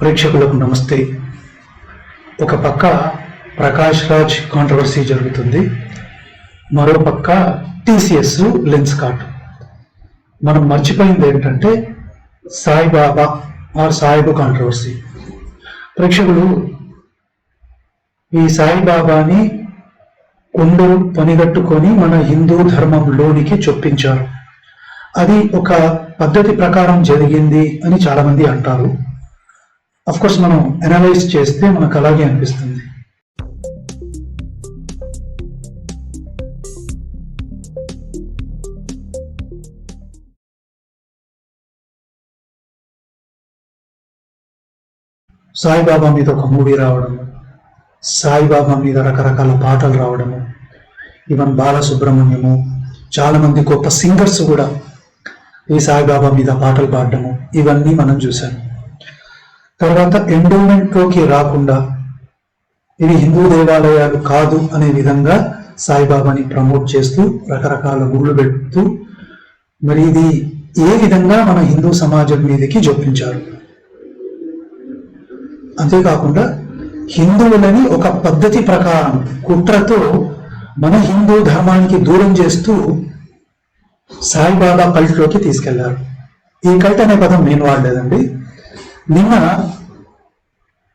ప్రేక్షకులకు నమస్తే. ఒక పక్క ప్రకాష్ రాజ్ కాంట్రవర్సీ జరుగుతుంది, మరో పక్క టీసీఎస్ లెన్స్ కార్ట్. మనం మర్చిపోయింది ఏంటంటే సాయిబాబా ఆర్ సాయిబు కాంట్రవర్సీ. ప్రేక్షకులు ఈ సాయిబాబాని కొందరు పనిగట్టుకొని మన హిందూ ధర్మంలోనికి చొప్పించారు. అది ఒక పద్ధతి ప్రకారం జరిగింది అని చాలా మంది అంటారు. అఫ్ కోర్స్ మనం అనలైజ్ చేస్తే మనకు అలాగే అనిపిస్తుంది. సాయిబాబా మీద ఒక మూవీ రావడము, సాయిబాబా మీద రకరకాల పాటలు రావడము, ఈవెన్ బాలసుబ్రహ్మణ్యము, చాలా మంది గొప్ప సింగర్స్ కూడా ఈ సాయిబాబా మీద పాటలు పాడడము, ఇవన్నీ మనం చూసాం. తర్వాత ఎండోమెంట్లోకి రాకుండా ఇవి హిందూ దేవాలయాలు కాదు అనే విధంగా సాయిబాబాని ప్రమోట్ చేస్తూ రకరకాల గుళ్ళు పెడుతూ మరి ఇది ఏ విధంగా మన హిందూ సమాజం మీదకి జొప్పించారు. అంతేకాకుండా హిందువులని ఒక పద్ధతి ప్రకారం కుట్రతో మన హిందూ ధర్మానికి దూరం చేస్తూ సాయిబాబా కల్ట్లోకి తీసుకెళ్లారు. ఈ కల్ట్ అనే పదం నేను వాడలేదండి. నిన్న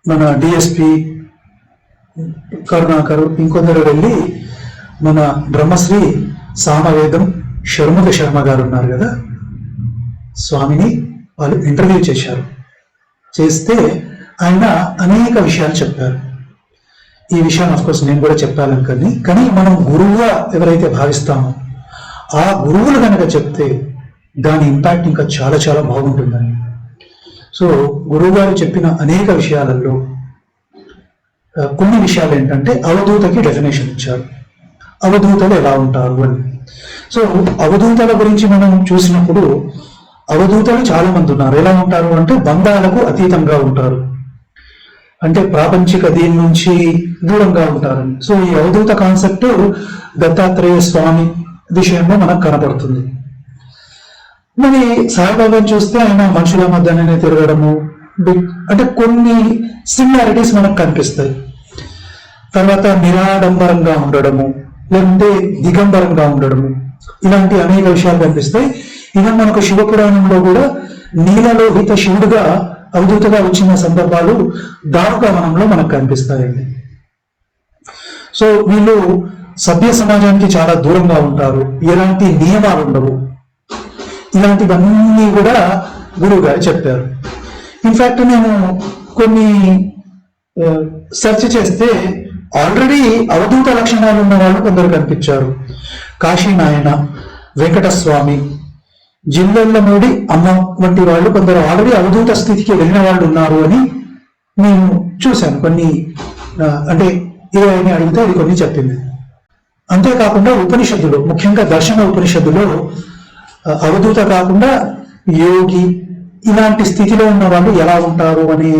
మన డిఎస్పి కరుణాకరు ఇంకొందరు వెళ్ళి మన బ్రహ్మశ్రీ సామవేదం షర్ముఖ శర్మ గారు ఉన్నారు కదా, స్వామిని వాళ్ళు ఇంటర్వ్యూ చేశారు. చేస్తే ఆయన అనేక విషయాలు చెప్పారు. ఈ విషయాన్ని అఫ్కోర్స్ నేను కూడా చెప్పాలనుకని, కానీ మనం గురువుగా ఎవరైతే భావిస్తామో ఆ గురువులు కనుక చెప్తే దాని ఇంపాక్ట్ ఇంకా చాలా చాలా బాగుంటుందని. సో గురువు గారు చెప్పిన అనేక విషయాలలో కొన్ని విషయాలు ఏంటంటే అవధూతకి డెఫినేషన్ ఇచ్చారు. అవధూతలు ఎలా ఉంటారు అని. సో అవధూతల గురించి మనం చూసినప్పుడు అవధూతలు చాలా మంది ఉన్నారు. ఎలా ఉంటారు అంటే బంధాలకు అతీతంగా ఉంటారు, అంటే ప్రాపంచిక దీని నుంచి దూరంగా ఉంటారు. సో ఈ అవధూత కాన్సెప్ట్ దత్తాత్రేయ స్వామి విషయంలో మనకు కనపడుతుంది. మరి సాయిబాబాని చూస్తే ఆయన మనుషుల మధ్యనే తిరగడము, అంటే కొన్ని సిమిలారిటీస్ మనకు కనిపిస్తాయి. తర్వాత నిరాడంబరంగా ఉండడము, లేదంటే దిగంబరంగా ఉండడము, ఇలాంటి అనేక విషయాలు కనిపిస్తాయి. ఈవెన్ మనకు శివపురాణంలో కూడా నీలలోహిత శివుడుగా అవధూతగా వచ్చిన సందర్భాలు దారుకవనంలో మనకు కనిపిస్తాయండి. సో వీళ్ళు సభ్య సమాజానికి చాలా దూరంగా ఉంటారు, ఎలాంటి నియమాలు ఉండవు. ఇలాంటివన్నీ కూడా గురువు గారు చెప్పారు. ఇన్ఫాక్ట్ నేను కొన్ని సెర్చ్ చేస్తే ఆల్రెడీ అవధూత లక్షణాలు ఉన్న వాళ్ళు కొందరు కనిపించారు. కాశీనాయన, వెంకటస్వామి, జిల్లెళ్ళమూడి అమ్మ వంటి వాళ్ళు కొందరు ఆల్రెడీ అవధూత స్థితికి వెళ్ళిన వాళ్ళు ఉన్నారు అని నేను చూశాను. కొన్ని అంటే ఇవన్నీ అడిగితే అది కొన్ని చెప్పింది. అంతేకాకుండా ఉపనిషత్తులు, ముఖ్యంగా దర్శన ఉపనిషత్తులో అవధూత కాకుండా యోగి ఇలాంటి స్థితిలో ఉన్న వాళ్ళు ఎలా ఉంటారు అనే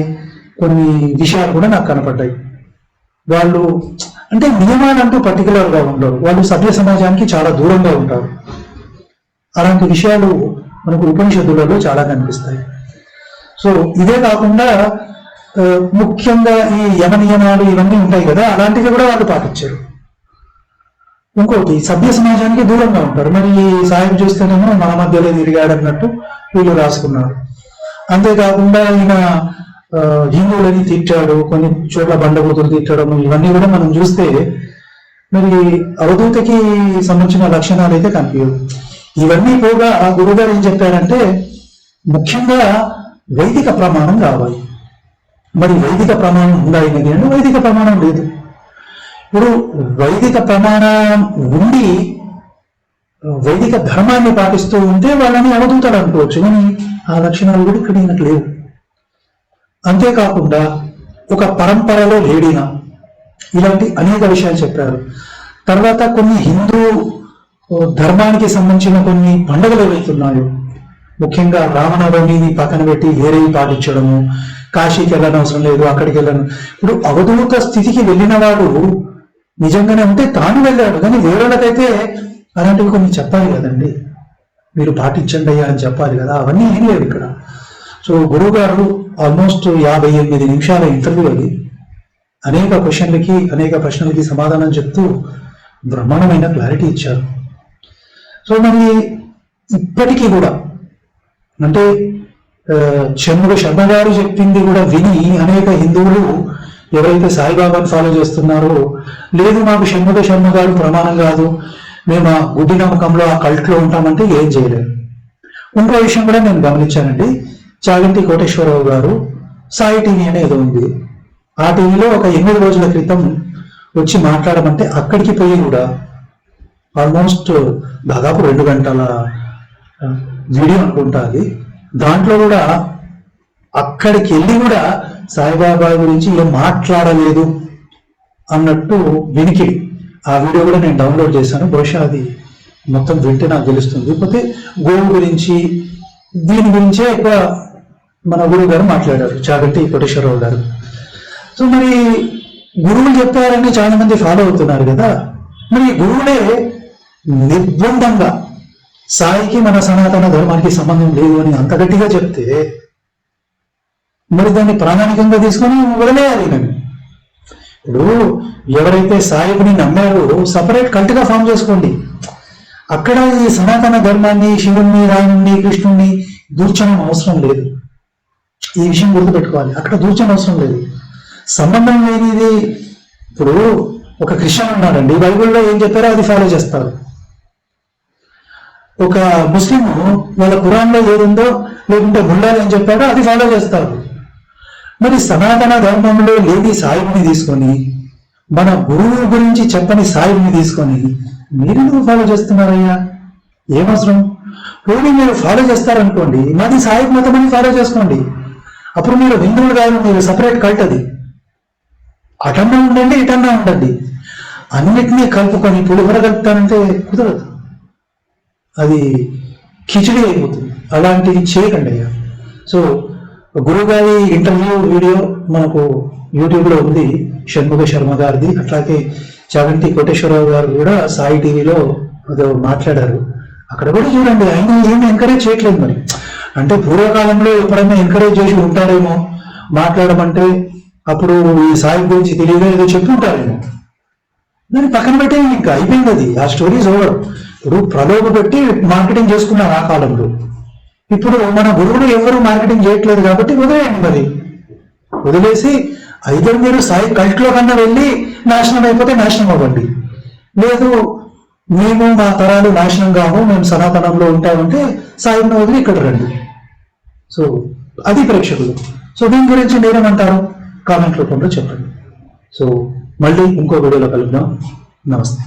కొన్ని విషయాలు కూడా నాకు కనపడ్డాయి. వాళ్ళు అంటే నియమాలంటూ పర్టికులర్గా ఉండరు, వాళ్ళు సభ్య సమాజానికి చాలా దూరంగా ఉంటారు. అలాంటి విషయాలు మనకు ఉపనిషత్తులలో చాలా కనిపిస్తాయి. సో ఇదే కాకుండా ముఖ్యంగా ఈ యమ నియమాలు ఇవన్నీ ఉంటాయి కదా, అలాంటివి కూడా వాళ్ళు పాటించారు. ఇంకోటి సభ్య సమాజానికి దూరంగా ఉంటారు. మరి సాయం చూస్తేనేమో మన మధ్యలో తిరిగాడన్నట్టు వీళ్ళు రాసుకున్నారు. అంతేకాకుండా ఈయన హిందువులని తిట్టాడు, కొన్ని చోట్ల బండబూతులు తిట్టడం, ఇవన్నీ కూడా మనం చూస్తే మరి అవధూతకి సంబంధించిన లక్షణాలు అయితే కనిపించవు. ఇవన్నీ పోగా ఆ గురువుగారు ఏం చెప్పారంటే ముఖ్యంగా వైదిక ప్రమాణం కావాలి. మరి వైదిక ప్రమాణం ఉందా అనేది అంటే వైదిక ప్రమాణం లేదు. ఇప్పుడు వైదిక ప్రమాణం ఉండి వైదిక ధర్మాన్ని పాటిస్తూ ఉంటే వాళ్ళని అవధూతలు అనుకోవచ్చు, కానీ ఆ లక్షణాలు కూడా ఇక్కడ ఈయనకు లేవు. అంతేకాకుండా ఒక పరంపరలో లేడిన ఇలాంటి అనేక విషయాలు చెప్పారు. తర్వాత కొన్ని హిందూ ధర్మానికి సంబంధించిన కొన్ని పండుగలు ఏవైతున్నాయో, ముఖ్యంగా రామనవమిని పక్కన పెట్టి వేరే పాటించడము, కాశీకి వెళ్ళనవసరం లేదు, అక్కడికి వెళ్ళను. ఇప్పుడు అవధూత స్థితికి వెళ్ళిన వాడు నిజంగానే ఉంటే తాను వెళ్ళాడు, కానీ వేరేళ్ళకైతే అలాంటివి కొన్ని చెప్పాలి కదండి. మీరు పాటించండి అయ్యా అని చెప్పాలి కదా, అవన్నీ ఏం లేవు ఇక్కడ. సో గురువు గారు ఆల్మోస్ట్ 58 నిమిషాల ఇంటర్వ్యూ అది. అనేక క్వశ్చన్లకి అనేక ప్రశ్నలకి సమాధానం చెప్తూ బ్రహ్మాండమైన క్లారిటీ ఇచ్చారు. సో మరి ఇప్పటికీ కూడా అంటే షణ్ముగ శర్మ గారు చెప్పింది కూడా విని అనేక హిందువులు ఎవరైతే సాయిబాబాని ఫాలో చేస్తున్నారో, లేదు మాకు షణ్ముగ శర్మ గారు ప్రమాణం కాదు, మేము ఆ గుడ్డి నమ్మకంలో ఆ కల్ట్లో ఉంటామంటే ఏం చేయలేరు. ఇంకో విషయం కూడా నేను గమనించానండి. చాగంటి కోటేశ్వరరావు గారు సాయి టీవీ అనేది ఉంది, ఆ టీవీలో ఒక 8 రోజుల క్రితం వచ్చి మాట్లాడమంటే అక్కడికి పోయి కూడా ఆల్మోస్ట్ దాదాపు 2 గంటల వీడియో అనుకుంటా అది. దాంట్లో కూడా అక్కడికి వెళ్ళి కూడా సాయిబాబా గురించి ఏం మాట్లాడలేదు అన్నట్టు వినికిడి. ఆ వీడియో కూడా నేను డౌన్లోడ్ చేశాను, బహుశా అది మొత్తం వింటే నాకు తెలుస్తుంది. లేకపోతే గోవు గురించి దీని గురించే ఎక్కువ మన గురువు గారు మాట్లాడారు, చాగంటి కోటేశ్వరరావు గారు. సో మరి గురువులు చెప్పారని చాలా మంది ఫాలో అవుతున్నారు కదా, మరి గురువులే నిర్బంధంగా సాయికి మన సనాతన ధర్మానికి సంబంధం లేదు అని అంత గట్టిగా చెప్తే మరి దాన్ని ప్రామాణికంగా తీసుకొని వదిలేయాలి. నేను ఇప్పుడు ఎవరైతే సాయిని నమ్మారో సపరేట్ కల్ట్గా ఫామ్ చేసుకోండి. అక్కడ ఈ సనాతన ధర్మాన్ని, శివుణ్ణి, రాముణ్ణి, కృష్ణుణ్ణి దూర్చడం అవసరం లేదు. ఈ విషయం గుర్తుపెట్టుకోవాలి, అక్కడ దూర్చడం అవసరం లేదు. సంబంధం లేనిది. ఇప్పుడు ఒక క్రిస్టియన్ ఉన్నాడండి, బైబిల్లో ఏం చెప్పారో అది ఫాలో చేస్తారు. ఒక ముస్లిం వాళ్ళ ఖురాన్లో ఏదుందో లేకుంటే ముల్లాలు ఏం చెప్పారో అది ఫాలో చేస్తారు. మరి సనాతన ధర్మంలో లేని సాయిని తీసుకొని, మన గురువు గురించి చెప్పని సాయిని తీసుకొని మీరు ఫాలో చేస్తున్నారయ్యా? ఏమవసరం? పోనీ మీరు ఫాలో చేస్తారనుకోండి, మాది సాయి మతం అని ఫాలో చేసుకోండి. అప్పుడు మీరు హిందువులు కాదు, మీరు సపరేట్ కల్ట్. అది అటన్నా ఉండండి, ఇటన్నా ఉండండి, అన్నిటినీ కలుపుకొని పులిహోర కలుపుతానంటే కుదరదు, అది కిచిడి అయిపోతుంది. అలాంటివి చేయకండి అయ్యా. సో గురువు గారి ఇంటర్వ్యూ వీడియో మనకు యూట్యూబ్లో ఉంది, షణ్ముగ శర్మ గారిది. అట్లాగే చాగంటి కోటేశ్వరరావు గారు కూడా సాయి టీవీలో అదో మాట్లాడారు, అక్కడ కూడా చూడండి. ఆయన ఏమి ఎంకరేజ్ చేయట్లేదు. మరి అంటే పూర్వకాలంలో ఎప్పుడైనా ఎంకరేజ్ చేసి ఉంటారేమో మాట్లాడమంటే, అప్పుడు ఈ సాయి గురించి తెలియదు ఏదో చెప్పి ఉంటారేమో, దాన్ని పక్కన పెట్టే ఇంకా అయిపోయింది, అది ఆ స్టోరీస్ ఓవర్. ఇప్పుడు ప్రలోభ పెట్టి మార్కెటింగ్ చేసుకున్నారు ఆ కాలంలో. ఇప్పుడు మన గురువులు ఎవరు మార్కెటింగ్ చేయట్లేదు కాబట్టి వదిలేయండి. మరి వదిలేసి అయితే మీరు సాయి కల్ట్లో కన్నా వెళ్ళి నాశనం అయిపోతే నాశనం అవ్వండి, లేదు మేము మా తరాలు నాశనం కావు, మేము సనాతనంలో ఉంటామంటే సాయిని వదిలి ఇక్కడ రండి. సో అది ప్రేక్షకులు. సో దీని గురించి మీరేమంటారు కామెంట్ రూపంలో చెప్పండి. సో మళ్ళీ ఇంకో వీడియోలో కలుద్దాం. నమస్తే.